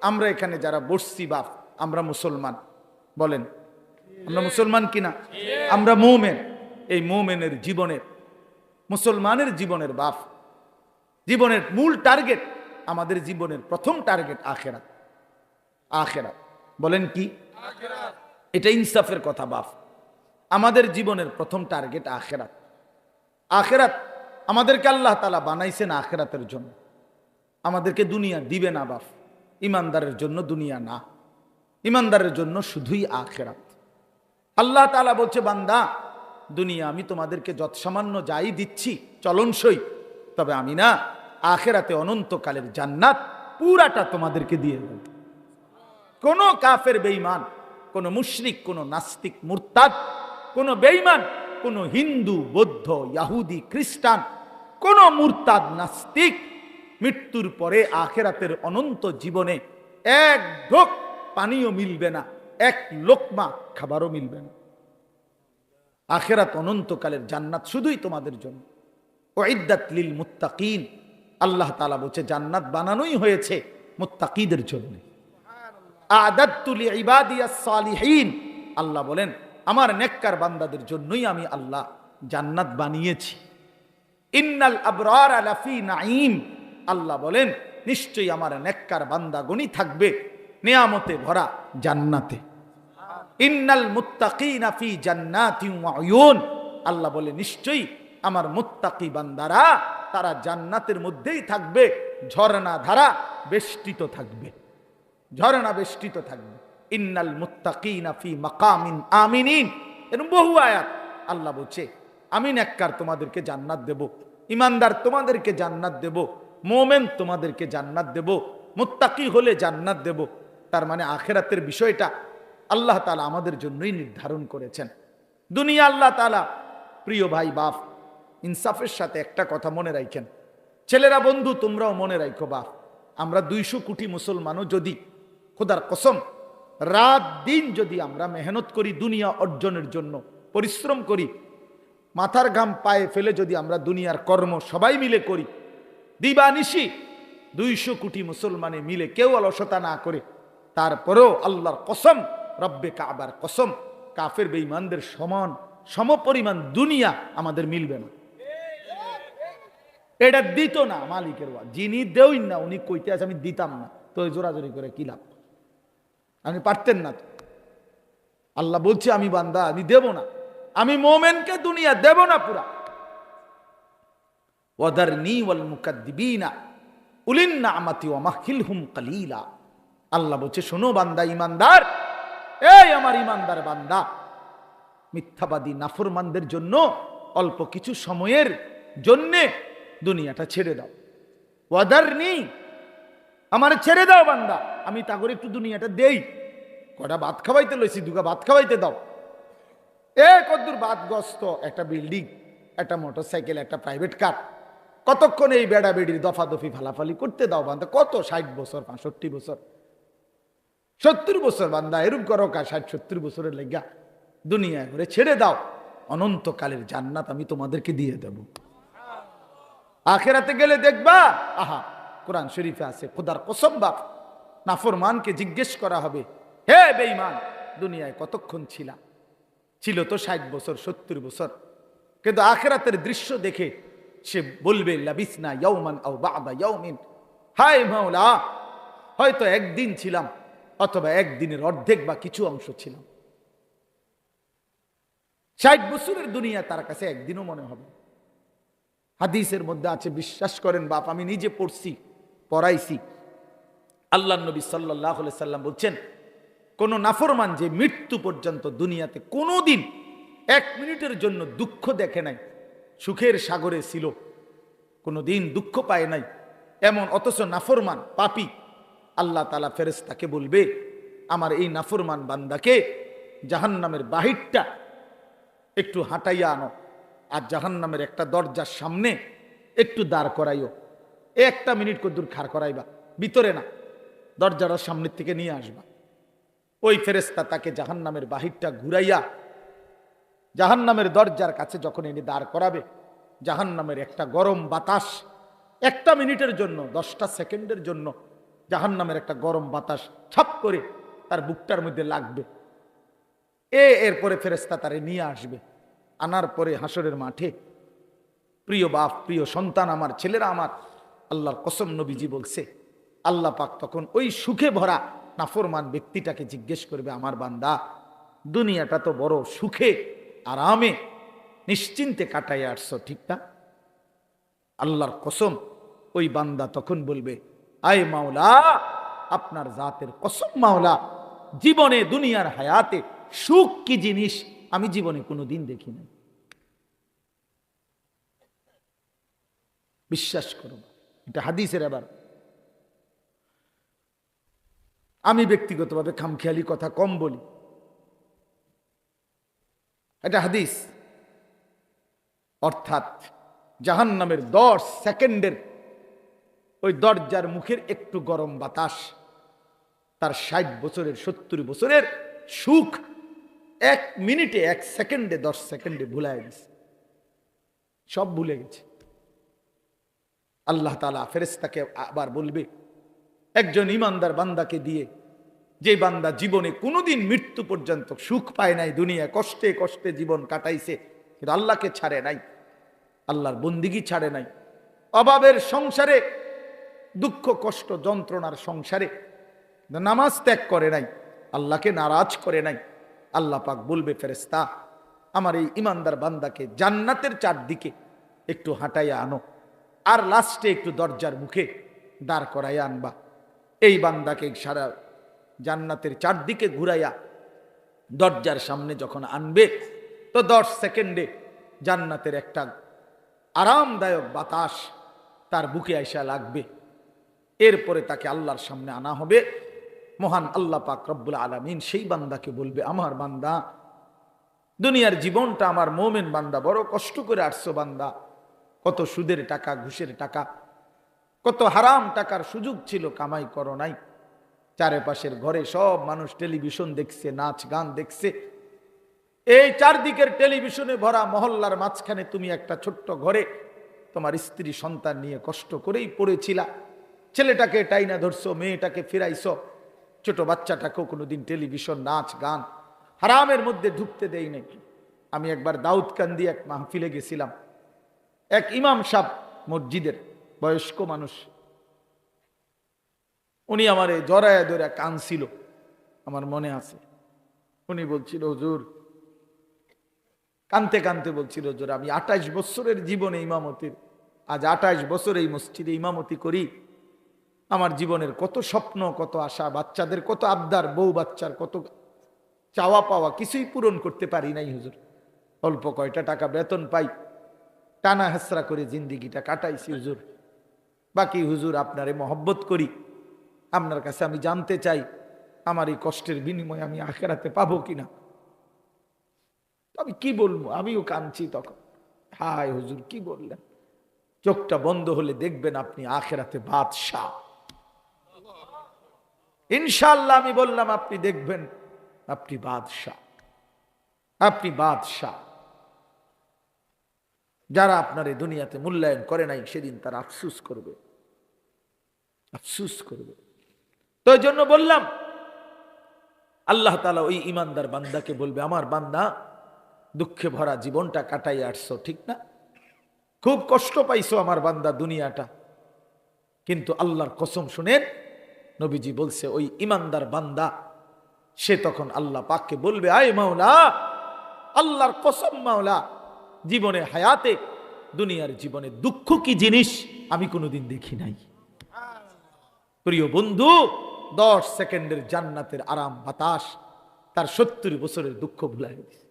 আমরা এখানে যারা বসছি বাপ, আমরা মুসলমান, বলেন আমরা মুসলমান কিনা? আমরা মুমিন। এই মুমিনের জীবনের, মুসলমানের জীবনের বাপ, জীবনের মূল টার্গেট, আমাদের জীবনের প্রথম টার্গেট আখিরাত। আখিরাত বলেন কি? এটা ইনসাফের কথা বাপ। আমাদের জীবনের প্রথম টার্গেট আখিরাত। আখিরাত আমাদেরকে আল্লাহ তাআলা বানাইছেন আখিরাতের জন্য, আমাদেরকে দুনিয়া দিবে না বাপ। ইমানদারের জন্য দুনিয়া না, ইমানদারের জন্য শুধুই আখিরাত। আল্লাহ তাআলা বলছে, বান্দা দুনিয়া আমি তোমাদেরকে যৎসামান্য যাই দিচ্ছি চলনসই, তবে আমি না আখিরাতে অনন্তকালের জান্নাত পুরাটা তোমাদেরকে দিয়ে দেব। কোন কাফের বেঈমান, কোন মুশরিক, কোন নাস্তিক মুরতাদ, কোন বেঈমান, কোন হিন্দু বৌদ্ধ ইহুদি খ্রিস্টান, কোন মুরতাদ নাস্তিক মৃত্যুর পরে আখিরাতের অনন্ত জীবনে এক ঢোক পানিও মিলবে না, এক লোকমা খাবারও মিলবে না। আখিরাত অনন্তকালের জান্নাত শুধুই তোমাদের জন্য। উইদ্দাত লিল মুত্তাকিন, আল্লাহ তাআলা বলছে জান্নাত বানানোই হয়েছে মুত্তাকিদের জন্য। আ'দাদতু লিইবাদিয়াস সালিহিন, আল্লাহ বলেন আমার নেককার বান্দাদের জন্যই আমি আল্লাহ জান্নাত বানিয়েছি। ইন্নাল আবরার লাফি নাঈম, আল্লাহ বলেন নিশ্চয়ই আমার নেককার বান্দাগণই থাকবে নিয়ামতে ভরা জান্নাতে। ইন্নাল মুত্তাকিনা ফি জান্নাতিন ওয়া উয়ুন, আল্লাহ বলে নিশ্চয়ই আমার মুত্তাকি বান্দারা তারা জান্নাতের মধ্যেই থাকবে, ঝর্ণা ধারা বেষ্টিত থাকবে, ঝর্ণা বেষ্টিত থাকবে। ইন্নাল মুত্তাকিনা ফি মাকামিন আমিনিন, এরকম বহু আয়াত আল্লাহ বলছে আমি নেককার তোমাদেরকে জান্নাত দেব, ইমানদার তোমাদেরকে জান্নাত দেব, মুমিন তোমাদেরকে জান্নাত দেব, মুত্তাকি হলে জান্নাত দেব। তার মানে আখিরাতের বিষয়টা আল্লাহ তাআলা আমাদের জন্যই নির্ধারণ করেছেন। দুনিয়া আল্লাহ তাআলা, প্রিয় ভাই বাপ, ইনসাফের সাথে একটা কথা মনে রাখেন, ছেলেরা বন্ধু তোমরাও মনে রাখো বাপ, আমরা 200 কোটি মুসলমানও যদি খোদার কসম রাত দিন যদি আমরা মেহনত করি দুনিয়া অর্জনের জন্য, পরিশ্রম করি, মাথার ঘাম পায়ে ফেলে যদি আমরা দুনিয়ার কর্ম সবাই মিলে করি, দিবানিশি 200 কোটি মুসলমানে মিলে কেউ অলসতা না করে, তারপরেও আল্লাহর কসম, রব্বে কাবার কসম, কাফের বেঈমানদের সমান সমপরিমাণ দুনিয়া আমাদের মিলবে না। এটা দিত না মালিকের ওয়াজ, যিনি দেই না উনি কইতে আছে আমি দিতাম না, তো জোরাজোরি করে কি লাভ? আপনি পারতেন না তো। আল্লাহ বলছে আমি বান্দা আমি দেব না, আমি মুমিনকে দুনিয়া দেব না পুরা। ওয়াদারনি ওয়াল মুকাদ্দিবিনা উলিন নি'মাতি ওয়া মাহহিলহুম কালিলা, আল্লাহ বলছে শোনো বান্দা ইমানদার, এই আমার ইমানদার বান্দা, মিথ্যাবাদী নাফরমানদের জন্য অল্প কিছু সময়ের জন্য দুনিয়াটা ছেড়ে দাও। ওয়াদারনি, আমার ছেড়ে দাও বান্দা, আমি তা করে একটু দুনিয়াটা দেই, কটা ভাত খাওয়াইতে লইছি, দুগা ভাত খাওয়াইতে দাও। কদ্দুর বাদগ্রস্ত একটা বিল্ডিং, একটা মোটরসাইকেল, একটা প্রাইভেট কার, কতক্ষণ এই বেড়া বেড়ির দফাদফি ফালাফালি করতে দাও বান্দা। কত 60 বছর 65 বছর 70 বছর বান্দা এরূপ করো কা, 60-70 বছরের লেগা দুনিয়া করে ছেড়ে দাও, অনন্তকালের জান্নাত আমি তোমাদেরকে দিয়ে দেব। আখিরাতে গেলে দেখবা, আহা কোরআন শরীফে আছে, খোদার কসম বাপ, নাফরমানকে জিজ্ঞেস করা হবে, হে বেঈমান দুনিয়ায় কতক্ষণ ছিলা? ছিল তো 60 বছর 70 বছর, কিন্তু আখিরাতের দৃশ্য দেখে সে বলবে লাবিসনা ইয়াওমান আও বা'দা ইয়াওমিন, হায় মাওলা হয়তো একদিন ছিলাম অথবা একদিনের অর্ধেক বা কিছু অংশ ছিলাম। 60 বছরের দুনিয়া তার কাছে একদিনও মনে হবে। হাদিসের মধ্যে আছে, বিশ্বাস করেন বাপ, আমি নিজে পড়ছি, পড়াইছি, আল্লাহর নবী সাল্লাল্লাহু আলাইহি সাল্লাম বলছেন কোন নাফরমান যে মৃত্যু পর্যন্ত দুনিয়াতে কোনোদিন 1 মিনিটের জন্য দুঃখ দেখে নাই, সুখের সাগরে ছিল, কোনোদিন দুঃখ পায় নাই এমন, অথচ নাফরমান পাপী, আল্লাহ তাআলা ফেরেশতাকে বলবে আমার এই নাফরমান বান্দাকে জাহান্নামের বাহিরটা একটু হাঁটাইয়া আনো, আর জাহান্নামের একটা দরজার সামনে একটু দাঁড় করাইও, 1 মিনিট কদ্দুর খাড় করাইবা, ভিতরে না, দরজাটার সামনের থেকে নিয়ে আসবা। ওই ফেরেশতা তাকে জাহান্নামের বাহিরটা ঘুরাইয়া জাহান্নামের দরজার কাছে যখন এনে দাঁড় করাবে, জাহান্নামের একটা গরম বাতাস 1 মিনিটের জন্য, 10টা সেকেন্ডের জন্য জাহান্নামের একটা গরম বাতাস ছাপ করে তার বুকটার মধ্যে লাগবে। এরপরে ফেরেশতা তারে নিয়ে আসবে। আনার পরে হাসরের মাঠে, প্রিয় বাপ, প্রিয় সন্তান আমার, ছেলেরা আমার, আল্লাহর কসম নবীজি বলছে, আল্লাহ পাক তখন ওই সুখে ভরা নাফরমান ব্যক্তিটাকে জিজ্ঞেস করবে, আমার বান্দা, দুনিয়াটা তো বড় সুখে আরামে নিশ্চিন্তে কাটাই আসছো, ঠিক না? আল্লাহর কসম ওই বান্দা তখন বলবে, আয় মাওলা, আপনার জাতের কসম মাওলা, জীবনে দুনিয়ার হায়াতে সুখ কি জিনিস আমি জীবনে কোনোদিন দেখি নাই। বিশ্বাস করো, এটা হাদিসের। আবার আমি ব্যক্তিগতভাবে খামখেয়ালি কথা কম বলি, এটা হাদিস। অর্থাৎ জাহান্নামের 10 সেকেন্ডের ওই দরজার মুখের একটু গরম বাতাস তার 60 বছরের 70 বছরের সুখ 1 মিনিটে 1 সেকেন্ডে 10 সেকেন্ডে ভুলায় গেছে, সব ভুলে গেছে। আল্লাহ তাআলা ফেরেশতাকে আবার বলবে, একজন ইমানদার বান্দাকে দিয়ে, যে বান্দা জীবনে কোনোদিন মৃত্যু পর্যন্ত সুখ পায় নাই, দুনিয়ায় কষ্টে কষ্টে জীবন কাটাইছে, কিন্তু আল্লাহকে ছাড়ে নাই, আল্লাহর বন্দিগি ছাড়ে নাই, অভাবের সংসারে, দুঃখ কষ্ট যন্ত্রণার সংসারে নামাজ ত্যাগ করে নাই, আল্লাহকে নারাজ করে নাই, আল্লাহ পাক বলবে, ফেরেশতা আমার এই ইমানদার বান্দাকে জান্নাতের চারদিকে একটু হাঁটাইয়া আনো, আর লাস্টে একটু দরজার মুখে দাঁড় করাইয়া আনবা। এই বান্দাকে সারা জান্নাতের চারদিকে ঘুরাইয়া দরজার সামনে যখন আনবে, তো 10 সেকেন্ডে জান্নাতের একটা আরামদায়ক বাতাস তার বুকে আইসা লাগবে। এরপরে তাকে আল্লাহর সামনে আনা হবে। মহান আল্লাহ পাক রব্বুল আলামিন সেই বান্দাকে বলবে, আমার বান্দা, দুনিয়ার জীবনটা আমার মুমিন বান্দা বড় কষ্ট করে আসছো বান্দা, কত সুদের টাকা, ঘুষের টাকা, কত হারাম টাকার সুযোগ ছিল, কামাই করো নাই। চারপাশের ঘরে সব মানুষ টেলিভিশন দেখছে, নাচ গান দেখছে, এই চারদিকের টেলিভিশনে ভরা মহল্লার মাঝখানে তুমি একটা ছোট্ট ঘরে তোমার স্ত্রী সন্তান নিয়ে কষ্ট করেই পড়েছিলা। ছেলেটাকে টাইনা ধরছো, মেয়েটাকে ফিরাইছো, ছোট বাচ্চাটাকেও কোনোদিন টেলিভিশন, নাচ গান, হারামের মধ্যে ঢুকতে দেই নাই। আমি একবার দাউদকান্দি এক মাহফিলে গেছিলাম, এক ইমাম সাহেব মসজিদের বয়স্ক মানুষ, উনি আমারে জড়ায় ধরে কাঁদছিল, আমার মনে আছে। উনি বলছিল, হুজুর, কানতে কানতে বলছিল, হুজুর আমি 28 বছরের জীবনে ইমামতির, আজ 28 বছর এই মসজিদে ইমামতি করি, আমার জীবনের কত স্বপ্ন, কত আশা, বাচ্চাদের কত আবদার, বউ বাচ্চার কত চাওয়া পাওয়া, কিছুই পূরণ করতে পারি নাই হুজুর। অল্প কয়টা টাকা বেতন পাই, টানা হেসরা করে জিন্দিগিটা কাটাইছি হুজুর। বাকি হুজুর আপনারে মহব্বত করি, আপনার কাছে আমি জানতে চাই আমার এই কষ্টের বিনিময়ে আমি আখেরাতে পাবো কিনা। আমি কি বলবো, আমিও কাঁদছি তখন। হায় হুজুর, কি বললেন? চোখটা বন্ধ হলে দেখবেন আপনি আখেরাতে বাদশাহ। ইনশাআল্লাহ আমি বললাম, আপনি দেখবেন আপনি বাদশাহ, আপনি বাদশাহ। যারা আপনার এই দুনিয়াতে মূল্যায়ন করে নাই, সেদিন তারা আফসুস করবে, আফসুস করবে। তো এই জন্য বললাম, আল্লাহ তাআলা ওই ইমানদার বান্দাকে বলবে, আমার বান্দা, দুঃখে ভরা জীবনটা কাটাই আসছো, ঠিক না? খুব কষ্ট পাইছো আমার বান্দা দুনিয়াটা, কিন্তু আল্লাহর কসম শুনেন, নবীজি বলছে ওই ইমানদার বান্দা সে তখন আল্লাহ পাককে বলবে, আয় মাওলা, আল্লাহর কসম মাওলা, জীবনে হায়াতে, দুনিয়ার জীবনে দুঃখ কি জিনিস আমি কোনোদিন দেখি নাই। প্রিয় বন্ধু, 10 সেকেন্ডের জান্নাতের আরাম বাতাস তার 70 বছরের দুঃখ ভুলাই দিয়েছে।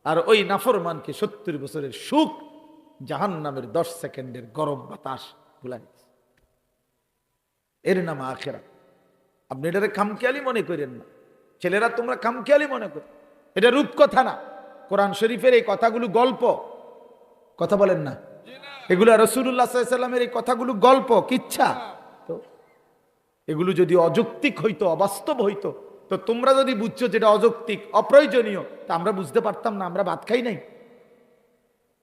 আর ওই নাফরমানকে 70 বছরের সুখ জাহান্নামের 10 সেকেন্ডের গরম বাতাস ভুলাই দিয়েছে। এর নাম আখিরাত। আপনি এটারে খামখেয়ালি মনে করেন না, ছেলেরা তোমরা খামখেয়ালি মনে করো, এটা রূপকথা না। কোরআন শরীফের এই কথাগুলো গল্প, কথা বলেন না, এগুলো রাসূলুল্লাহ সাল্লাল্লাহু আলাইহি ওয়াসাল্লামের এই কথাগুলো গল্প, কিচ্ছা। তো এগুলো যদি অযৌক্তিক হইতো, অবাস্তব হইতো, তো তোমরা যদি বুঝছো যেটা অযৌক্তিক, অপ্রয়োজনীয়, তা আমরা বুঝতে পারতাম না? আমরা ভাত খাই নাই?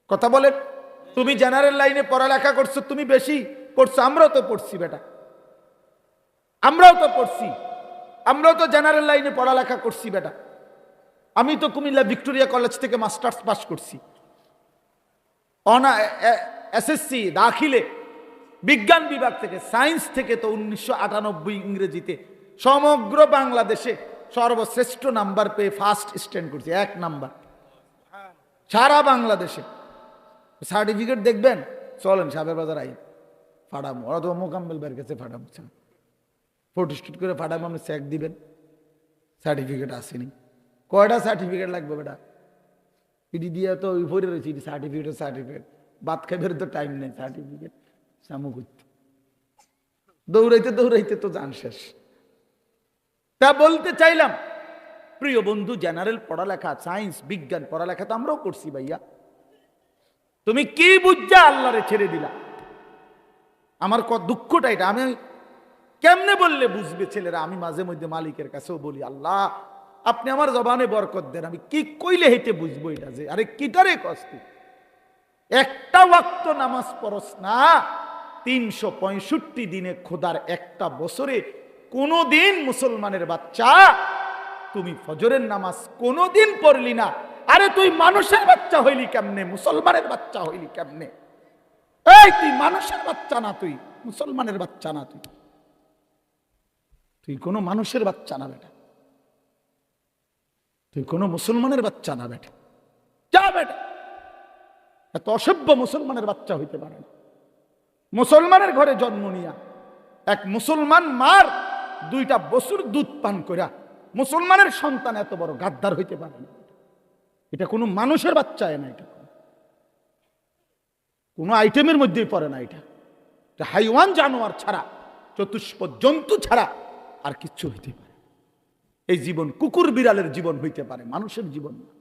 কথা বলেন। তুমি জেনারেল লাইনে পড়ালেখা করছো, তুমি বেশি পড়ছো, আমরাও তো পড়ছি বেটা। আমরাও তো পড়ছি, আমরাও তো জেনারেল লাইনে পড়ালেখা করছি বেটা। আমি তো কুমিল্লা ভিক্টোরিয়া কলেজ থেকে মাস্টার্স পাস করছি, এসএসসি দাখিলে বিজ্ঞান বিভাগ থেকে, সায়েন্স থেকে তো 1998 ইংরেজিতে সমগ্র বাংলাদেশে সর্বশ্রেষ্ঠ নাম্বার পেয়ে ফার্স্ট স্ট্যান্ড করছি, 1 নাম্বার সারা বাংলাদেশে। সার্টিফিকেট দেখবেন, চলেন সাবের বাজার আই ফাটাম, ওরা তো মোকাম্মেল বের কাছে ফাটাম, ফটোস্টুট করে ফাটাম, আপনি চেক দিবেন, সার্টিফিকেট আসেনি। কয়টা সার্টিফিকেট লাগবে বেটা? ইডি দিয়ে তো ওই ভরে রয়েছে, সার্টিফিকেট বাদ খাইবের তো টাইম নেই, সার্টিফিকেট সামু করতে দৌড়াইতে দৌড়াইতে তো জান শেষ। তা বলতে চাইলাম প্রিয় বন্ধু, জেনারেল পড়ালেখা, সায়েন্স বিজ্ঞান পড়ালেখা তো আমরাও করছি ভাইয়া। তুমি কি বুঝছা আল্লাহরে ছেড়ে দিলা? আমার দুঃখটা এটা। আমি কেমনে বললে বুঝবে ছেলেরা? আমি মাঝে মধ্যে মালিকের কাছেও বলি, আল্লাহ আপনি আমার জবানে বরকত দেন, আমি কি কইলে হেঁটে বুঝবো এটা? যে আরে কিটারে কষ্ট, একটা ওয়াক্ত নামাজ পড়স না, 365 দিনে খোদার একটা বছরে কোনদিন মুসলমানের বাচ্চা তুমি ফজরের নামাজ কোনদিন পড়লি না। আরে তুই মানুষের বাচ্চা হইলি কেমনে? মুসলমানের বাচ্চা হইলি কেমনে? এই তুই মানুষের বাচ্চা না, তুই মুসলমানের বাচ্চা না, তুই কোনো মানুষের বাচ্চা না বেটা, তুই কোনো মুসলমানের বাচ্চা না বেটা। যা বেটা, এত অসভ্য মুসলমানের বাচ্চা হইতে পারে না। মুসলমানের ঘরে জন্ম নিয়া এক মুসলমান মার 2টা বছর দুধ পান করা মুসলমানের সন্তান এত বড় গাদ্দার হইতে পারে না। এটা কোনো মানুষের বাচ্চা না, এটা কোনো আইটেমের মধ্যেই পড়ে না। এটা হাইওয়ান জানোয়ার ছাড়া, চতুষ্প জন্তু ছাড়া আর কিচ্ছু হইতে পারে। এই জীবন কুকুর বিড়ালের জীবন হইতে পারে, মানুষের জীবন না।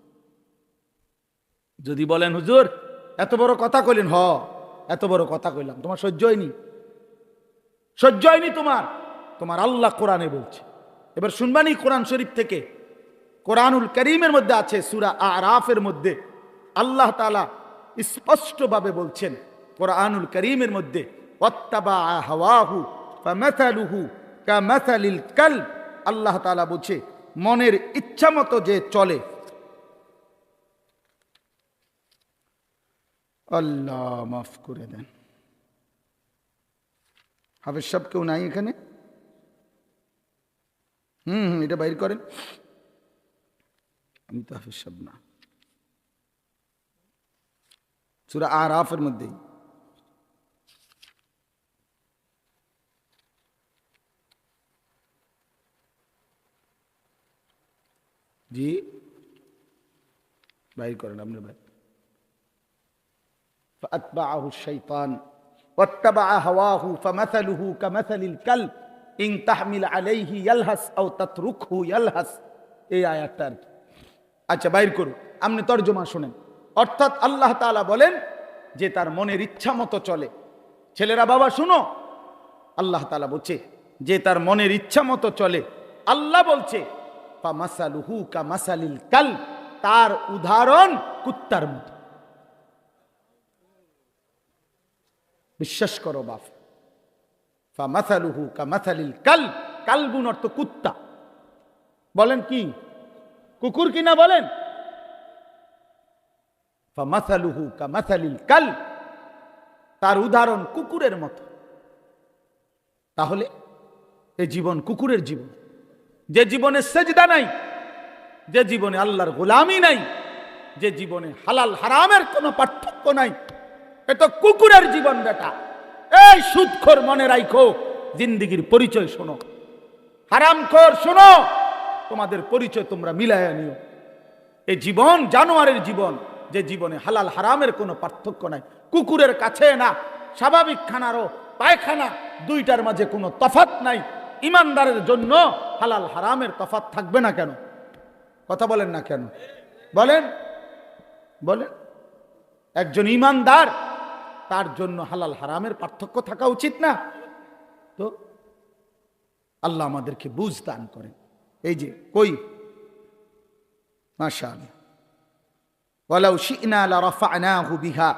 যদি বলেন হুজুর এত বড় কথা কইলেন, এত বড় কথা কইলাম, তোমার সহ্য হয়নি? সহ্য হয়নি তোমার? তোমার আল্লাহ কোরআনে বলছে। এবার শুনবানি কোরআন শরীফ থেকে, কোরআনুল কারীমের মধ্যে আছে, সূরা আরাফের মধ্যে আল্লাহ তাআলা স্পষ্টভাবে বলছেন, কোরআনুল কারীমের মধ্যে, ওয়াত্তাবা হাওয়াহু ফামাসালুহু কামাসালিল কালব। আল্লাহ তাআলা বলছে মনের ইচ্ছা মতো যে চলে। আল্লাহ মাফ করে দেন। হাফেজ সাহেব কেউ নাই এখানে? এটা বাইর করেন। আমি তো হাফেজ সাহেব না। সূরা আরাফের মধ্যে জি বাইর করেন আপনি ভাই। فأتبعه الشيطان واتبع هواه فمثله كمثل الكلب إن تحمل عليه يلهث أو تتركه يلهث। এই আয়াতটা। আচ্ছা বাইর করুন, আপনি তরজমা শুনেন। অর্থাৎ আল্লাহ তাআলা বলেন যে তার মনের ইচ্ছা মতো চলে। ছেলেরা বাবা শুনো, আল্লাহ তাআলা বলছে যে তার মনের ইচ্ছা মতো চলে। আল্লাহ বলছে ফামাসালুহু কামাসালিল কালব, তার উদাহরণ কুত্তার মতো। বিশ্বাস করো বাপ, ফামাসালুহু কামাসালিল কালব, কালবুন অর্থ কুত্তা। বলেন কি কুকুর কিনা বলেন? ফামাসালুহু কামাসালিল কালব, তার উদাহরণ কুকুরের মতো। তাহলে এই জীবন কুকুরের জীবন, যে জীবনে সেজদা নাই, যে জীবনে আল্লাহর গোলামি নাই, যে জীবনে হালাল হারামের কোনো পার্থক্য নাই, এটা কুকুরের জীবন বেটা। এই সুদখোর মনে রাখো, জিন্দেগির পরিচয় শোনো, হারামখোর শোনো, তোমাদের পরিচয় তোমরা মিলাইয়া নিও। এই জীবন জানোয়ারের জীবন, যে জীবনে হালাল হারামের কোনো পার্থক্য নাই। কুকুরের কাছে না, স্বাভাবিক খানারও পায়খানা, দুইটার মাঝে কোনো তফাৎ নাই। ইমানদারের জন্য হালাল হারামের তফাৎ থাকবে না কেন? কথা বলেন না কেন? বলেন বলেন। একজন ইমানদার, তার জন্য হালাল হারামের পার্থক্য থাকা উচিত না? তো আল্লাহ আমাদেরকে বুঝ দান করেন। এই যে কই মাশাআল্লাহ, ওয়ালাউ শি'না লারাফা'নাহু বিহা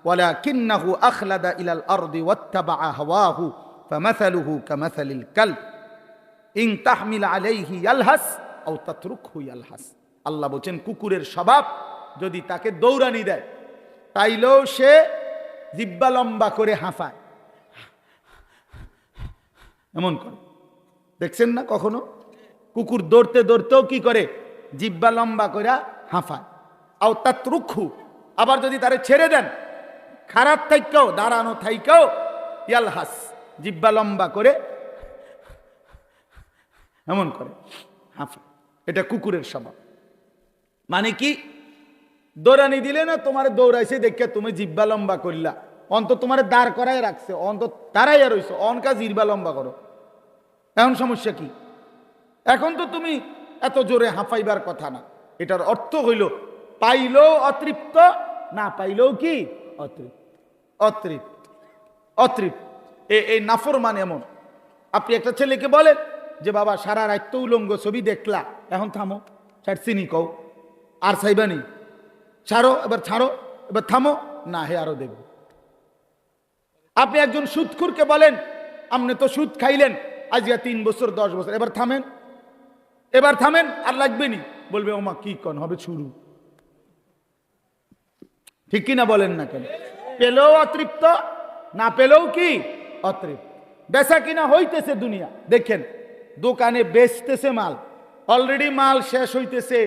ওয়ালাকিন্নাহু আখলাদা ইলাল আরদি ওয়াত্তাবা'a হাওয়াহু ফামাসালুহু কামাসালিল কালব। ইন তাহমিল আলাইহি ইয়ালহাস আও তাতরুকহু ইয়ালহাস। আল্লাহ বলেন কুকুরের স্বভাব, যদি তাকে দৌড়ানি দেয় তাইলেও সে জিহ্বা লম্বা করে হাঁফায়, এমন করে। দেখছেন না কখনো কুকুর দৌড়তে দৌড়তেও কি করে, জিহ্বা লম্বা করে হাঁফায়। আও তাতরুকহু, আবার যদি তারে ছেড়ে দেন খারাপ থাইকেও, দাঁড়ানো থাইকেও ইয়ালহাস, জিহ্বা লম্বা করে এমন করে হাঁফায়। এটা কুকুরের স্বভাব। মানে কি, দৌড়ানি দিলে না, তোমার দৌড়াইছে দেখে তুমি জিহ্বা লম্বা করলা, অন্ত তোমার দাঁড় করাই রাখছে, অন্ত দাঁড়াইয়া রইছো, অনকা জিহ্বা লম্বা করো। এখন সমস্যা কি? এখন তো তুমি এত জোরে হাঁফাইবার কথা না। এটার অর্থ হইল পাইলেও অতৃপ্ত, না পাইলেও কি অতৃপ্ত, অতৃপ্ত, অতৃপ্ত। এই নাফরমান এমন। আপনি একটা ছেলেকে বলেন যে বাবা সারা রাত তো উলঙ্গ ছবি দেখলা, এখন থামো, চিনি কও, আর চাইবানি, ছাড়ো, এবার ছাড়ো, এবার থামো, না হে আরো দেখব। আপনি একজন সুদখোরকে বলেন আপনি তো সুদ খাইলেন আজকে 3 বছর 10 বছর, এবার থামেন, এবার থামেন, আর লাগবে নি, বলবে ওমা কি কন হবে শুরু। ঠিক কিনা বলেন না কেন? পেলেও অতৃপ্ত, না পেলেও কি অতৃপ্ত। বেচা কিনা হইতেছে দুনিয়া, দেখেন দোকানে বেচতেছে মাল, অলরেডি মাল শেষ হইতেছে,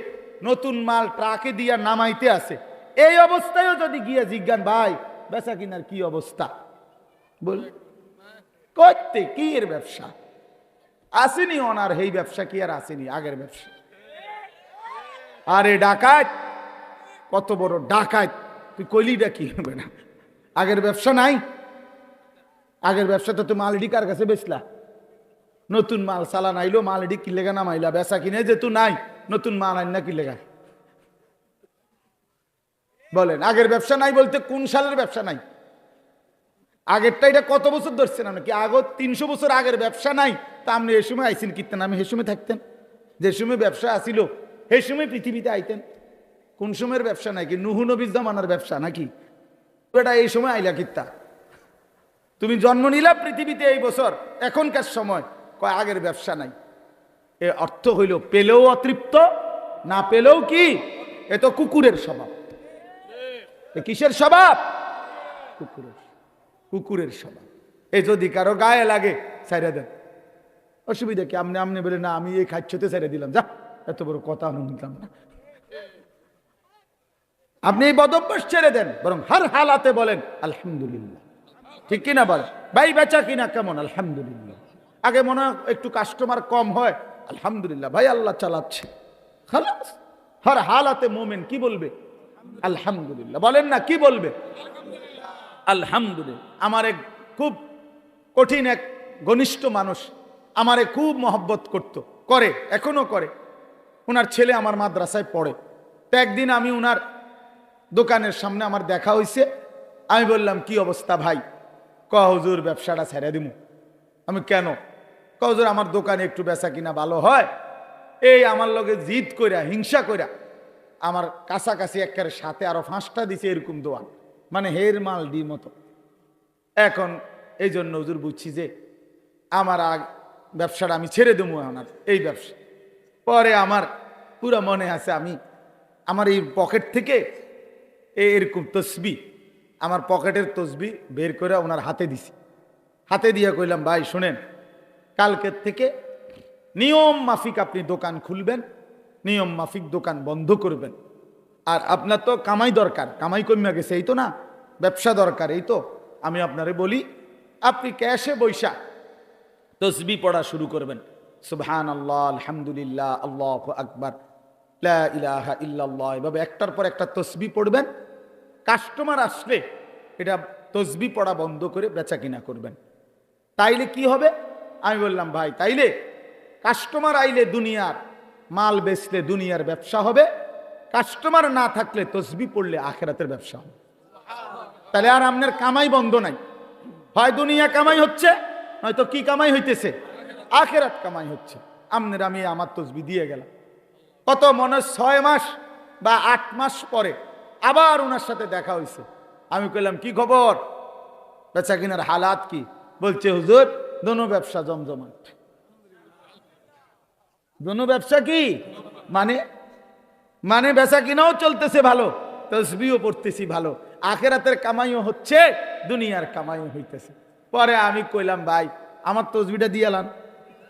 নতুন মাল ট্রাকে দিয়া নামাইতে আছে। এই অবস্থায়ও যদি গিয়ে জিজ্ঞান ভাই বেচা কিনার কি অবস্থা, বল করতে কি এর ব্যবসা আসেনি, ওনার এই ব্যবসা কি আর আসেনি আগের ব্যবসা। আরে ডাকাত, কত বড় ডাকাত তুই, কইলিটা কি হবে না, আগের ব্যবসা নাই? আগের ব্যবসাটা তো মালডি কার কাছে বেচলা, নতুন মাল চালান আইলো, মালডি কি লেগা নামাইলা, বেচা কিনে যেহেতু নাই, নতুন মাল আইন না কি লেগা বলেন? আগের ব্যবসা নাই বলতে কোন সালের ব্যবসা নাই? আগেরটা এটা কত বছর ধরছেন নাকি? আগে 300 বছর আগের ব্যবসা নাই, তা আপনি এ সময় আইসেন কীর্তেন, আমি হে সময় থাকতেন, যে সময় ব্যবসা আসিল সেই সময় পৃথিবীতে আইতেন। কোন সময়ের ব্যবসা নাই? কি নুহু নবীর জামানার ব্যবসা নাকি? বেটা এই সময় আইলা কীর্তা, তুমি জন্ম নিলা পৃথিবীতে এই বছর, এখনকার সময় কয় আগের ব্যবসা নাই। এ অর্থ হইল পেলেও অতৃপ্ত, না পেলেও কি। এ তো কুকুরের স্বভাব। এ কিসের স্বভাব? কুকুরের, কুকুরের স্বভাব। এ যদি কারো গায়ে লাগে ছাইড়া দেন, অসুবিধা কি? আপনি আপনি বলে না আমি এই খাচ্ছতে ছাইড়া দিলাম, যা, এত বড় কথা আমি নিতাম না। আপনি এই বদভ্যাস ছেড়ে দেন, বরং হর হালাতে বলেন আলহামদুলিল্লাহ। ঠিক কিনা বলেন? ভাই বেচা কিনা কেমন? আলহামদুলিল্লাহ। আগে মনে হয় একটু কাস্টমার কম হয়, আলহামদুলিল্লাহ ভাই আল্লাহ চালাচ্ছে, খালাস। হর হালাতে মোমেন কি বলবে? আলহামদুলিল্লাহ। বলেন না কি বলবে? আলহামদুলিল্লাহ। আমার এক খুব কঠিন এক ঘনিষ্ঠ মানুষ আমারে খুব মহব্বত করতো, করে, এখনো করে। ওনার ছেলে আমার মাদ্রাসায় পড়ে। তো একদিন আমি ওনার দোকানের সামনে আমার দেখা হয়েছে, আমি বললাম কি অবস্থা ভাই? হুজুর ব্যবসাটা ছেড়ে দিমু। আমি কেন? হুজুর আমার দোকানে একটু বেচা কিনা ভালো হয়, এই আমার লগে জিদ কইরা হিংসা কইরা আমার কাছাকাছি একের সাথে আরো 5টা দিছে এরকম দোয়ান, মানে হের মাল ডি মতো। এখন এই জন্য হুজুর বুঝছি যে আমার ব্যবসাটা আমি ছেড়ে দেবো আমার এই ব্যবসা। পরে আমার পুরো মনে আছে, আমি আমার এই পকেট থেকে এরকম তসবি, আমার পকেটের তসবি বের করে ওনার হাতে দিছি। হাতে দিয়ে কইলাম ভাই শুনেন, কালকের থেকে নিয়ম মাফিক আপনি দোকান খুলবেন, নিয়ম মাফিক দোকান বন্ধ করবেন। আর আপনার তো কামাই দরকার, কামাই কমে গেছে এই তো না, ব্যবসা দরকার এই তো। আমি আপনারে বলি আপনি ক্যাশে বৈশা তসবি পড়া শুরু করবেন, সুবহানাল্লাহ, আলহামদুলিল্লাহ, আল্লাহু আকবার, লা ইলাহা ইল্লাল্লাহ, এভাবে একটার পর একটা তসবি পড়বেন। কাস্টমার আসলে এটা তসবি পড়া বন্ধ করে বেচা কিনা করবেন। তাইলে কি হবে? আমি বললাম ভাই তাইলে কাস্টমার আইলে দুনিয়ার মাল বেচলে দুনিয়ার ব্যবসা হবে, কাস্টমার না থাকলে তসবি পড়লে আখিরাতের ব্যবসা হবে। তাহলে আর আপনার কামাই বন্ধ নাই, হয় দুনিয়া কামাই হচ্ছে, হয়তো কি কামাই হইতেছে? আখিরাত কামাই হচ্ছে। আপনার আমি আমার তসবি দিয়ে গেলাম। কত মনে 6 মাস বা 8 মাস পরে আবার ওনার সাথে দেখা হয়েছে। আমি কইলাম কি খবর, বেচা কিনার হালাত কি? বলছে হুজুর দোনো ব্যবসা জমজমাট। দোনো ব্যবসা কি মানে মানে বেচা কিনাও চলতেছে ভালো, তসবিও পড়তেছি ভালো, আখেরাতের কামাইও হচ্ছে, দুনিয়ার কামাইও হইতেছে। পরে আমি কইলাম ভাই আমার তসবিটা দিয়ে আলান,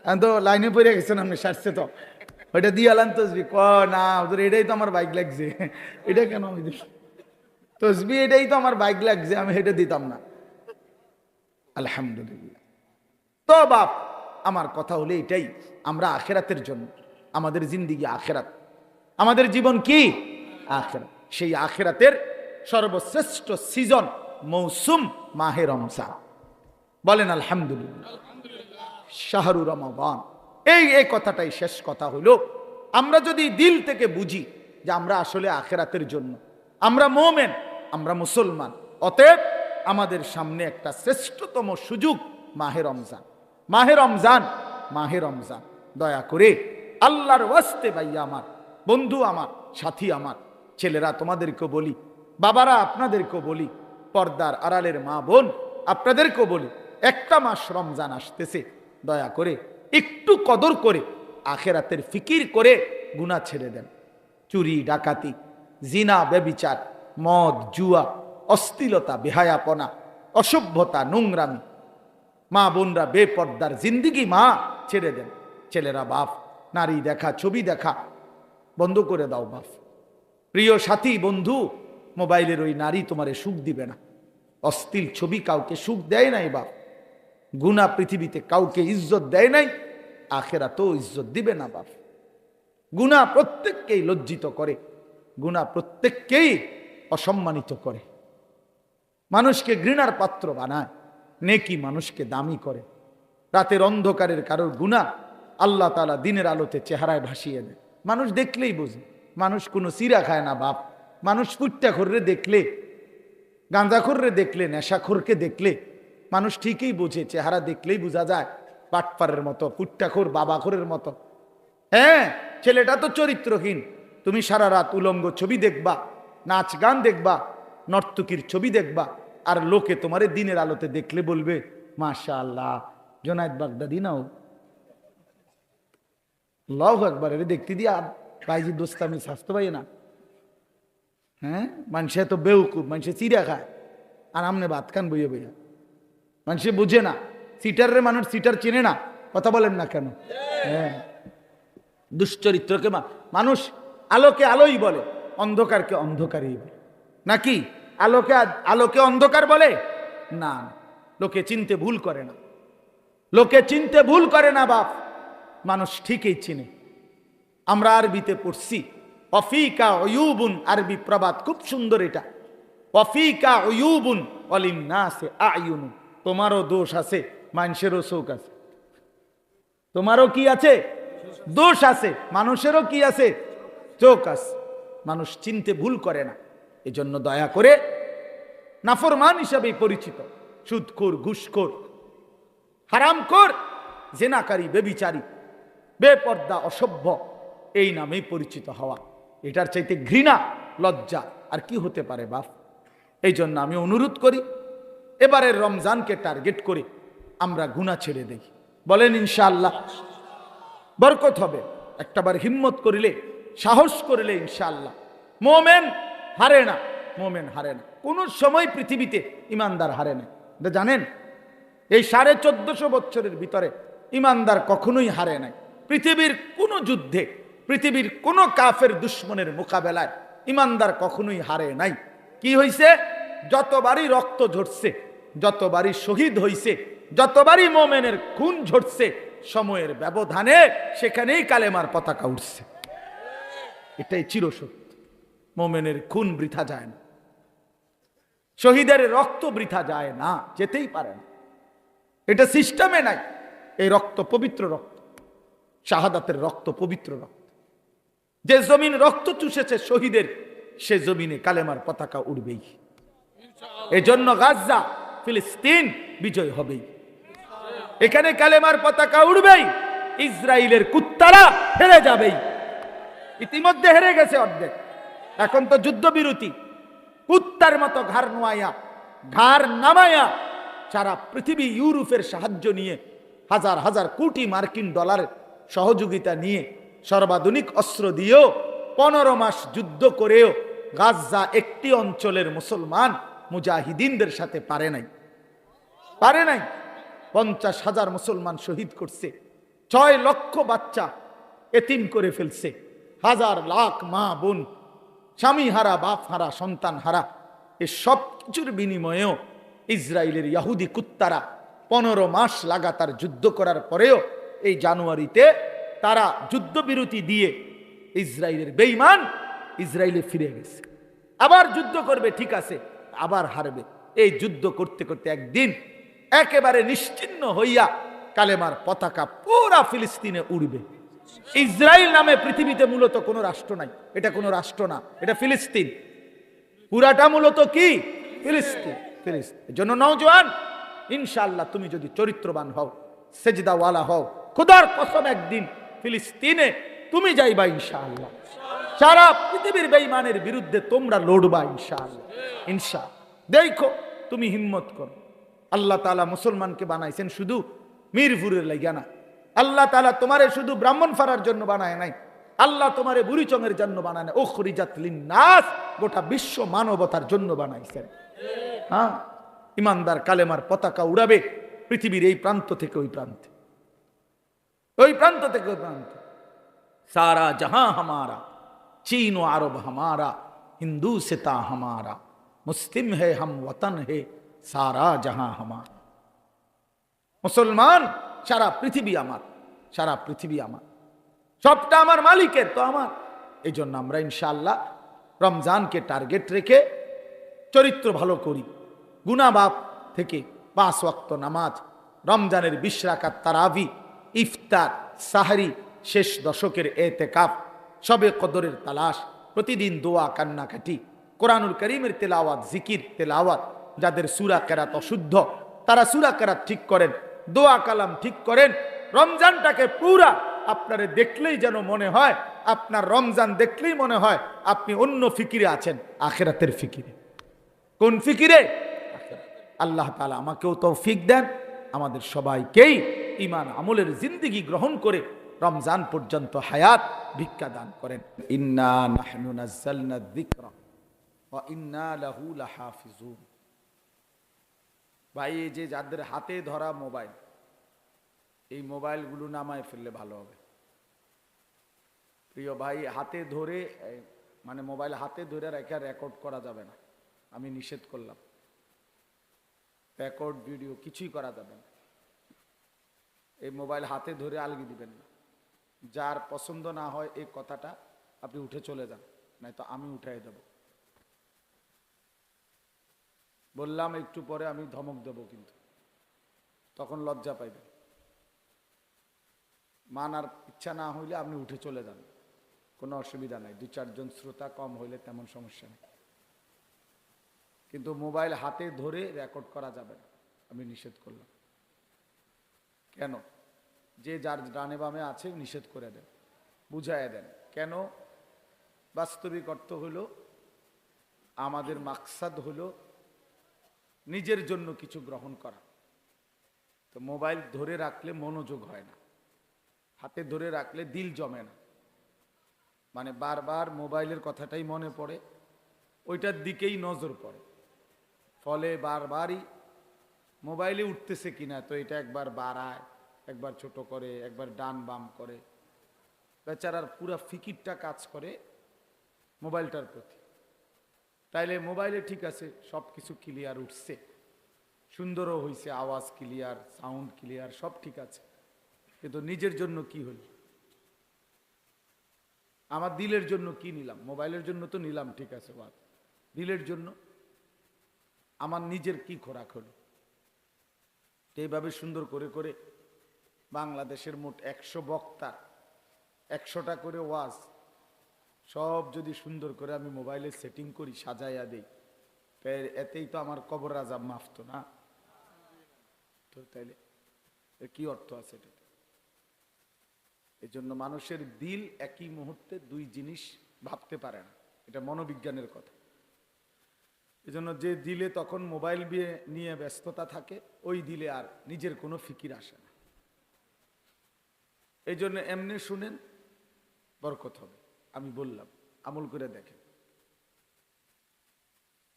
আমি তো লাইনে পড়ে গেছেন আপনি সারছে তো, ওইটা দিয়ে আলান তসবি। না হুজুর এটাই তো আমার বাইক লাগছে, এটা কেন আমি দিই তসবি, এটাই তো আমার বাইক লাগছে, আমি হেঁটে দিতাম না। আলহামদুলিল্লাহ। তো বাপ আমার কথা হলে এটাই, আমরা আখেরাতের জন্য, আমাদের জিন্দিগি আখেরাত, আমাদের জীবন কি আখেরাত। সেই আখেরাতের সর্বশ্রেষ্ঠ সিজন মৌসুম মাহে রমজান। বলেন আলহামদুলিল্লাহ, শাহরু রমাদান। এই কথাটাই শেষ কথা হইল। আমরা যদি দিল থেকে বুঝি যে আমরা আসলে আখেরাতের জন্য, আমরা মোমেন, আমরা মুসলমান, অতএব আমাদের সামনে একটা শ্রেষ্ঠতম সুযোগ মাহে রমজান। মাহে রমজান, মাহে রমজান। দয়া করে আল্লাহর ওয়াস্তে ভাইয়া আমার, বন্ধু আমার, সাথী আমার, ছেলেরা তোমাদেরকেও বলি, বাবারা আপনাদেরকেও বলি, পর্দার আড়ালের মা বোন আপনাদেরকেও বলি, একটা মাস রমজান আসতেছে, দয়া করে একটু কদর করে আখেরাতের ফিকির করে গুনাহ ছেড়ে দেন। চুরি ডাকাতি, জিনা ব্যভিচার, মদ জুয়া, অশ্লীলতা, বেহায়াপনা, অসভ্যতা, নোংরামি, মা বোনরা বেপর্দার জিন্দিগি মা ছেড়ে দেন। ছেলেরা বাপ নারী দেখা, ছবি দেখা বন্ধ করে দাও বাপ। প্রিয় সাথী বন্ধু, মোবাইলের ওই নারী তোমারে সুখ দিবে না, অশ্লীল ছবি কাউকে সুখ দেয় নাই বাপ, গুনাহ পৃথিবীতে কাউকে ইজ্জত দেয় নাই, আখেরাতেও ইজ্জত দিবে না বাপ। গুনাহ প্রত্যেককেই লজ্জিত করে, গুনাহ প্রত্যেককেই অসম্মানিত করে, মানুষকে ঘৃণার পাত্র বানায়, নেকি মানুষকে দামি করে। রাতের অন্ধকারের কারোর গুনাহ আল্লাহ তাআলা দিনের আলোতে চেহারায় ভাসিয়ে দেয়, মানুষ দেখলেই বোঝে। মানুষ কোনো চিরা খায় না বাপ, মানুষ ফুট্টাখোররে দেখলে, গাঁজাখোররে দেখলে, নেশাখোরকে দেখলে মানুষ ঠিকই বোঝে, চেহারা দেখলেই বোঝা যায় পাটপারের মতো, ফুট্টাখোর, বাবাখোরের মতো। হ্যাঁ, ছেলেটা তো চরিত্রহীন, তুমি সারা রাত উলঙ্গ ছবি দেখবা, নাচ গান দেখবা, নর্তকীর ছবি দেখবা, আর লোকে তোমারে দিনের আলোতে দেখলে বলবে মাশাআল্লাহ জোনায়েদ বাগদাদি নাও, আল্লাহু আকবার, এটা দেখতে দিয়া ভাইজি দোস্ত আমি স্বাস্থ্য পাই না। হ্যাঁ, মানুষে তো বেউকুব, মানুষে চিড়া খায়, আর আমনে ভাত খান বইয়া বইয়া। মানুষে বুঝে না, সিটারে মানুষ সিটার চেনে না, কথা বলেন না কেন? হ্যাঁ, দুশ্চরিত্রকে মানুষ আলোকে আলোই বলে, অন্ধকারকে অন্ধকারই বলে। নাকি আলোকে আলোকে অন্ধকার বলে না? লোকে চিনতে ভুল করে না, লোকে চিনতে ভুল করে না বাপ, মানুষ ঠিকই চিনে। আমরা আরবিতে পড়ছি ওয়াফিকা উয়ুবুন, আরবি প্রবাদ খুব সুন্দর এটা, ওয়াফিকা উয়ুবুন ওয়ালিন্নাসি আয়ুন, তোমারও দোষ আছে, মানুষেরও চোখ আছে। তোমারও কি আছে? দোষ আছে, মানুষেরও কি আছে? চোখ আছে। মানুষ চিনতে ভুল করে না। এজন্য দয়া করে নাফরমান হিসাবে পরিচিত সুদখোর, ঘুষখোর, হারামখোর, জেনাকারী, বেবিচারী, বেপর্দা, অসভ্য, এই নামেই পরিচিত হওয়া, এটার চাইতে ঘৃণা, লজ্জা আর কি হতে পারে বাপ? এই জন্য আমি অনুরোধ করি, এবারের রমজানকে টার্গেট করে আমরা গুনাহ ছেড়ে দেই। বলেন ইনশাআল্লাহ বরকত হবে। একটাবার হিম্মত করিলে, সাহস করিলে ইনশাআল্লাহ। মোমেন হারে না, মোমেন হারে না, কোন সময় পৃথিবীতে ইমানদার হারে না। এটা জানেন, এই 1450 বছরের ভিতরে ইমানদার কখনোই হারে নাই। পৃথিবীর কোন যুদ্ধে, পৃথিবীর কোন কাফের দুশ্মনের মোকাবেলায় ইমানদার কখনোই হারে নাই। কি হইছে? যতবারই রক্ত ঝরছে, যতবারই শহীদ হইছে, যতবারই মোমেনের খুন ঝরছে, সময়ের ব্যবধানে সেখানেই কালেমার পতাকা উঠছে। এটাই চিরসত্য। মোমেনের খুন বৃথা যায় না, শহীদের রক্ত বৃথা যায় না, যেতেই পারে না, এটা সিস্টেমে নাই। এই রক্ত পবিত্র রক্ত, শাহাদাতের রক্ত পবিত্র রক্ত। যে জমিন রক্ত চুষেছে শহীদের, সে জমিনে কালেমার পতাকা উড়বেই। এজন্য গাজা, ফিলিস্তিন বিজয় হবেই, এখানে কালেমার পতাকা উড়বেই। ইসরায়েলের কুত্তারা হেরে যাবেই, ইতিমধ্যে হেরে গেছে অর্ধেক। এখন তো যুদ্ধবিরতি, কুত্তার মতো ঘাড় নোয়াইয়া, ঘাড় নামাইয়া সারা পৃথিবী ইউরোপের সাহায্য নিয়ে হাজার হাজার কোটি মার্কিন ডলার সহযোগিতা নিয়ে সর্বাধুনিক অস্ত্র দিয়েও 15 মাস যুদ্ধ করেও গাজা একটি অঞ্চলের মুসলমান মুজাহিদিনদের সাথে পারে নাই। 50,000 মুসলমান শহীদ করছে, 6 লক্ষ বাচ্চা এতিম করে ফেলছে, হাজার লাখ মা বোন স্বামী হারা, বাপ হারা, সন্তান হারা। এই সব কিছুর বিনিময়েও ইসরায়েলের ইহুদি কুত্তারা 15 মাস লাগাতার যুদ্ধ করার পরেও এই জানুয়ারিতে তারা যুদ্ধবিরতি দিয়ে ইসরায়েলের বেঈমান ইসরায়েলে ফিরে গেছে। আবার যুদ্ধ করবে, ঠিক আছে, আবার হারবে। এই যুদ্ধ করতে করতে একদিন একেবারে নিশ্চিহ্ন হইয়া কালেমার পতাকা পুরা ফিলিস্তিনে উড়বে। ইসরায়েল নামে পৃথিবীতে মূলত কোনো রাষ্ট্র নাই, এটা কোনো রাষ্ট্র না, এটা ফিলিস্তিন। পুরাটা মূলত কি? ফিলিস্তিন। এজন্য নওজোয়ান, ইনশাআল্লাহ তুমি যদি চরিত্রবান হও, সেজদাওয়ালা হও, খোদার কসম একদিন ফিলিস্তিনে তুমি যাইবা ইনশাআল্লাহ। সারা পৃথিবীর বেঈমানের বিরুদ্ধে তোমরা লড়বা ইনশাআল্লাহ। দেখো তুমি হিম্মত করো। আল্লাহ তাআলা মুসলমানকে বানাইছেন শুধু মিরপুরের লাগিয়া না। আল্লাহ তাআলা তোমারে শুধু ব্রাহ্মণপাড়ার জন্য বানায় নাই, আল্লাহ তোমারে বুড়িচংয়ের জন্য বানায় না, উখরিজাত লিন্নাস, গোটা বিশ্ব মানবতার জন্য বানাইছেন। হ্যাঁ, ইমানদার কালেমার পতাকা উড়াবে পৃথিবীর এই প্রান্ত থেকে ওই প্রান্তে, ওই প্রান্ত থেকে ওই প্রান্তে। সারা জাহাঁ হামারা, चीन व अरब हमारा, हिंदू सिता हमारा, मुस्लिम है हम वतन है सारा जहां हमारा। मुसलमान सारा पृथিবী আমার, সারা পৃথিবী আমার, সবটা আমার মালিকের, তো আমার। এই জন্য আমরা ইনশাআল্লাহ রমজানকে টার্গেট রেখে চরিত্র ভালো করি, গুনাহ বাপ থেকে 5 ওয়াক্ত নামাজ, রমজানের 20 রাকাত তারাবি, ইফতার, সাহরি, শেষ দশকের এতেকাফ, সবে কদরের তালাশ, প্রতিদিন দোয়া, কান্নাকাটি, কোরআনুল কারীমের তেলাওয়াত, জিকির তেলাওয়াত। যাদের সূরা কেরাত অশুদ্ধ তারা সূরা কেরাত ঠিক করেন, দোয়া কালাম ঠিক করেন। রমজানটাকে পুরা আপনারে দেখলেই যেন মনে হয়, আপনার রমজান দেখলেই মনে হয় আপনি অন্য ফিকিরে আছেন, আখিরাতের ফিকিরে। কোন ফিকিরে? আল্লাহ তাআলা আমাকেও তৌফিক দেন, আমাদের সবাইকেই ঈমান আমলের জিন্দেগি গ্রহণ করে রমজান পর্যন্ত হায়াত ভিক্ষা দান করেন। ইন্না নাহনু নাযালনা যিকরা ওয়া ইন্না লাহু লাহাফিজুন। ভাই, এই যে যাদের হাতে ধরা মোবাইল, এই মোবাইলগুলো নামায় ফেললে ভালো হবে। প্রিয় ভাই, হাতে ধরে মানে মোবাইল হাতে ধরে রেখে রেকর্ড করা যাবে না, আমি নিষেধ করলাম। রেকর্ড ভিডিও কিছুই করা যাবে না। এই মোবাইল হাতে ধরে আলগি দিবেন না। যার পছন্দ না হয় এই কথাটা আপনি উঠে চলে যান, নয়তো আমি উঠাই দেব। বললাম একটু পরে আমি ধমক দেব, কিন্তু তখন লজ্জা পাইবেন। মানার ইচ্ছা না হইলে আপনি উঠে চলে যান, কোনো অসুবিধা নাই। 2-4 জন শ্রোতা কম হইলে তেমন সমস্যা নেই, কিন্তু মোবাইল হাতে ধরে রেকর্ড করা যাবে না, আমি নিষেধ করলাম। কেন? যে যার ডানে বামে আছে নিষেধ করে দেন, বুঝাইয়া দেন। কেন? বাস্তবিক অর্থ হলো আমাদের মাকসাদ হলো নিজের জন্য কিছু গ্রহণ করা। তো মোবাইল ধরে রাখলে মনোযোগ হয় না, হাতে ধরে রাখলে দিল জমে না, মানে বারবার মোবাইলের কথাটাই মনে পড়ে, ওইটার দিকেই নজর পড়ে। ফলে বারবারই মোবাইলে উঠতেছে কিনা, তো এটা একবার বাড়ায়, একবার ছোট করে, একবার ডান বাম করে। বেচারার পুরা ফিকিরটা কাজ করে মোবাইলটার প্রতি। তাইলে মোবাইলে ঠিক আছে, সব কিছু ক্লিয়ার উঠছে, সুন্দরও হয়েছে, আওয়াজ ক্লিয়ার, সাউন্ড ক্লিয়ার, সব ঠিক আছে, কিন্তু নিজের জন্য কি হল? আমার দিলের জন্য কি নিলাম? মোবাইলের জন্য তো নিলাম, ঠিক আছে, বাদ। দিলের জন্য আমার নিজের কি খোরাক হলো? এইভাবে সুন্দর করে করে বাংলাদেশের মোট 100 বক্তা, 100টা করে ওয়াজ, সব যদি সুন্দর করে আমি মোবাইলে সেটিং করি, সাজাইয়া দেই, এতেই তো আমার কবর আযাব মাফ তো না? তো তাইলে এর কি অর্থ আছে এটাতে? এই জন্য মানুষের দিল একই মুহূর্তে 2 জিনিস ভাবতে পারে না, এটা মনোবিজ্ঞানের কথা। এই জন্য যে দিলে তখন মোবাইল নিয়ে ব্যস্ততা থাকে, ওই দিলে আর নিজের কোনো ফিকির আসে না। এই জন্য এমনি শুনেন, বরকত হবে। আমি বললাম, আমল করে দেখেন।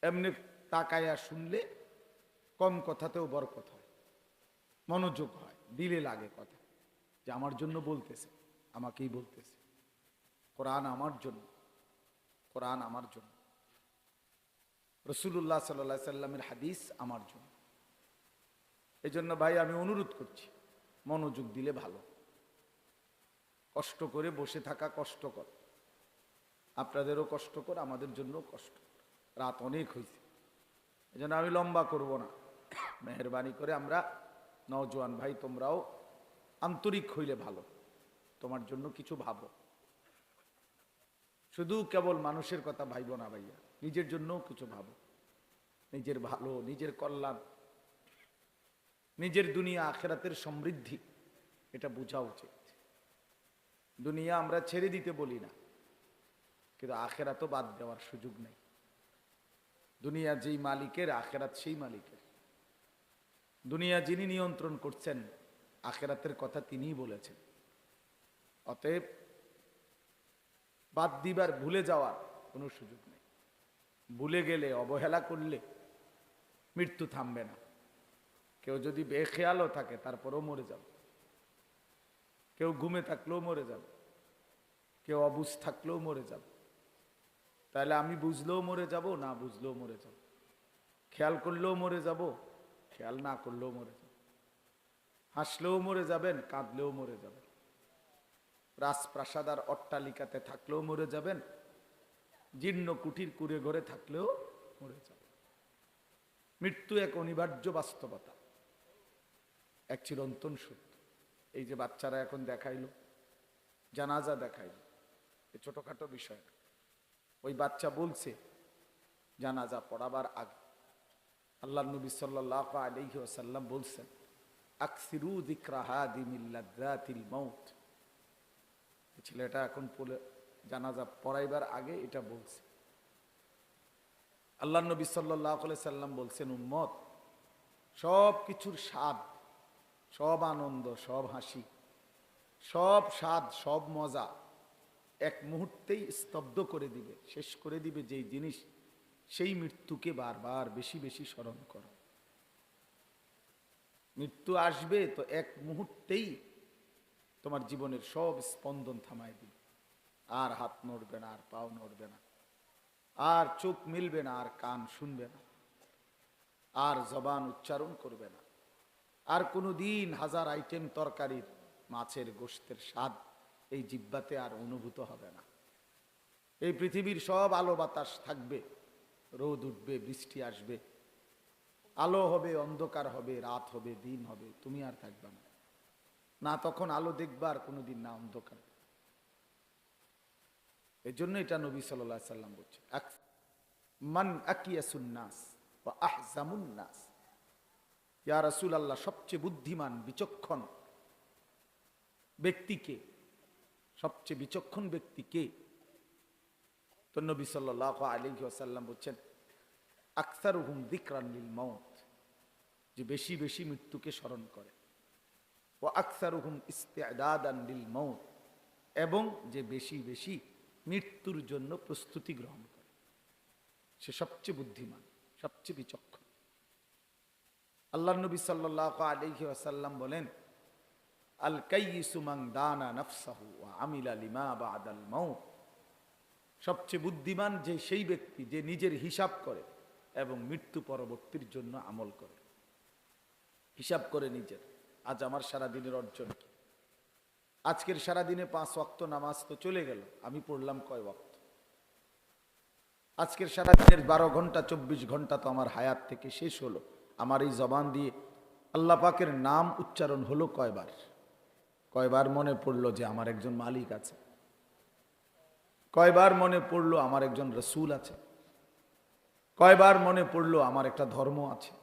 এমনি তাকায়া শুনলে কম কথাতেও বরকত হয়, মনোযোগ হয়, দিলে লাগে কথা, যে আমার জন্য বলতেছে, আমাকেই বলতেছে। কোরআন আমার জন্য, কোরআন আমার জন্য, রাসূলুল্লাহ সাল্লাল্লাহু আলাইহি সাল্লামের হাদিস আমার জন্য। এই জন্য ভাই আমি অনুরোধ করছি, মনোযোগ দিলে ভালো। কষ্ট করে বসে থাকা কষ্টকর, আপনাদেরও কষ্টকর, আমাদের জন্য কষ্ট। রাত অনেক হয়েছে, এই জন্য আমি লম্বা করব না। মেহরবানি করে আমরা নওজোয়ান ভাই, তোমরাও আন্তরিক হইলে ভালো, তোমার জন্য কিছু ভাবো। শুধু কেবল মানুষের কথা ভাইব না ভাইয়া, নিজের জন্যও কিছু ভাবো। নিজের ভালো, নিজের কল্যাণ, নিজের দুনিয়া আখেরাতের সমৃদ্ধি, এটা বোঝা উচিত। দুনিয়া আমরা ছেড়ে দিতে বলি না, কিন্তু আখেরাতও বাদ দেওয়ার সুযোগ নেই। দুনিয়া যেই মালিকের, আখেরাত সেই মালিকের। দুনিয়া যিনি নিয়ন্ত্রণ করছেন, আখেরাতের কথা তিনিই বলেছেন। অতএব বাদ দিবার, ভুলে যাওয়ার কোনো সুযোগ নেই। ভুলে গেলে, অবহেলা করলে মৃত্যু থামবে না। কেউ যদি বেখেয়ালও থাকে তারপরেও মরে যাবে। কেউ ঘুমে থাকলেও মরে যাবে, কেউ অবুঝ থাকলেও মরে যাবে। তাহলে আমি বুঝলেও মরে যাব, না বুঝলেও মরে যাব। খেয়াল করলেও মরে যাব, খেয়াল না করলেও মরে যাব। হাসলেও মরে যাবেন, কাঁদলেও মরে যাবেন। রাজপ্রাসাদ আর অট্টালিকাতে থাকলেও মরে যাবেন, জীর্ণ কুটির কুড়ে ঘরে থাকলেও মরে যাবেন। মৃত্যু এক অনিবার্য বাস্তবতা, এক চিরন্তন সত্য। এই যে বাচ্চারা এখন দেখাইলো, জানাজা দেখাইলো, এই ছোটখাটো বিষয়। ওই বাচ্চা বলছে জানাজা পড়াবার আগে, আল্লাহ নবী সাল্লাল্লাহু আলাইহি ওয়াসাল্লাম বলছেন, আকসিরু যিকরা হাদিমিল লাযযাতিল মাউত। ছেলেটা এখন জানাজা পড়াইবার আগে এটা বলছে। আল্লাহ নবী সাল্লাল্লাহু আলাইহি সাল্লাম বলছেন, উম্মত, সব কিছুর স্বাদ, সব আনন্দ, সব হাসি, সব স্বাদ, সব মজা এক মুহূর্তেই স্তব্ধ করে দিবে, শেষ করে দিবে যেই জিনিস, সেই মৃত্যুকে বারবার বেশি বেশি স্মরণ করো। মৃত্যু আসবে তো এক মুহূর্তেই তোমার জীবনের সব স্পন্দন থামায় দিবে। আর হাত নড়বে না, আর পাও নড়বে না, আর চোখ মিলবে না, আর কান শুনবে না, আর জবান উচ্চারণ করবে না, আর কোনো দিন হাজার আইটেম তরকারির, মাছের গোশতের স্বাদ এই জিহ্বাতে আর অনুভূত হবে না। এই পৃথিবীর সব আলো বাতাস থাকবে, রোদ উঠবে, বৃষ্টি আসবে, আলো হবে, অন্ধকার হবে, রাত হবে, দিন হবে, তুমি আর থাকবে না। না তখন আলো দেখবার কোনোদিন, না অন্ধকার। এই জন্য এটা নবী সাল্লাল্লাহু আলাইহি সাল্লাম বলছে, মান আকিয়াসুন নাস ওয়া আহজামুন নাস। ইয়া রাসূলুল্লাহ, সবচেয়ে বুদ্ধিমান, বিচক্ষণ ব্যক্তিকে, সবচেয়ে বিচক্ষণ ব্যক্তিকে? তো নবী সাল্লাল্লাহু আলাইহি ওয়াসাল্লাম বলছেন, আকসারুহুম যিকরান লিল মাউত, যে বেশি বেশি মৃত্যুকে স্মরণ করে। ওয়া আকসারুহুম ইস্তিদাদান লিল মাউত, এবং যে বেশি বেশি মৃত্যুর জন্য প্রস্তুতি গ্রহণ করে, সে সবচেয়ে বুদ্ধিমান, সবচেয়ে বিচক্ষণ। আল্লাহ নবী সাল্লাল্লাহু আলাইহি ওয়াসাল্লাম বলেন, আল কাইয়িসু মান দানা নাফসাহু ওয়া আমিলা লিমা বাদাল মাউত। সবচেয়ে বুদ্ধিমান যে সেই ব্যক্তি, যে নিজের হিসাব করে এবং মৃত্যু পরবর্তীর জন্য আমল করে। হিসাব করে নিজের, আজ আমার সারা দিনের অর্জন কি? আজকের সারা দিনে 5 ওয়াক্ত নামাজ তো চলে গেল, আমি পড়লাম কয় ওয়াক্ত? আজকের সারা দিনের 12 ঘন্টা 24 ঘন্টা তো আমার হায়াত থেকে শেষ হলো। আমার এই জবান দিয়ে আল্লাহ পাকের নাম উচ্চারণ হলো কয়বার? কয়বার মনে পড়লো যে আমার একজন মালিক আছে? কয়বার মনে পড়লো আমার একজন রসুল আছে? কয়বার মনে পড়লো আমার একটা ধর্ম আছে?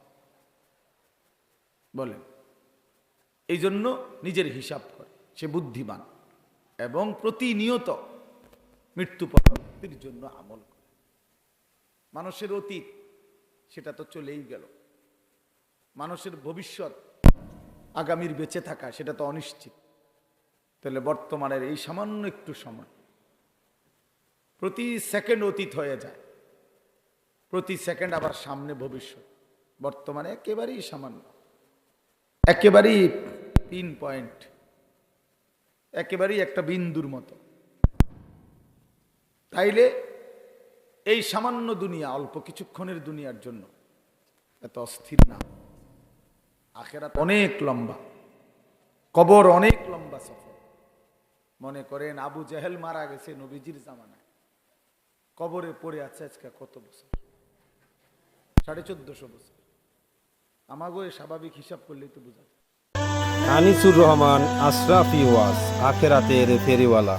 বলেন। এই জন্য নিজের হিসাব করে, সে বুদ্ধিমান এবং প্রতিনিয়ত মৃত্যু পরবর্তীর জন্য আমল করে। মানুষের অতীত সেটা তো চলেই গেল, মানুষের ভবিষ্যৎ, আগামীর বেঁচে থাকা, সেটা তো অনিশ্চিত। তো তাহলে বর্তমানের এই সামান্য একটু সময় প্রতি সেকেন্ড অতীত হয়ে যায়, প্রতি সেকেন্ড আবার সামনে ভবিষ্যৎ। বর্তমানে একেবারেই সামান্য, একেবারেই পিন পয়েন্ট, একেবারেই একটা বিন্দুর মতো। তাইলে এই সামান্য দুনিয়া, অল্প কিছুক্ষণের দুনিয়ার জন্য এত অস্থির না। আখেরাত অনেক লম্বা, কবর অনেক লম্বা সফর। মনে করেন আবু জেহেল মারা গেছে নবীজির জামানায়, কবরে পড়ে আছে আজকে কত বছর? 1450 বছর। আমাগো স্বাভাবিক হিসাব করলেই তো বোঝা যায়। আনিসুর রহমান, আশরাফি ওয়াজ, আখেরাতের ফেরিওয়ালা।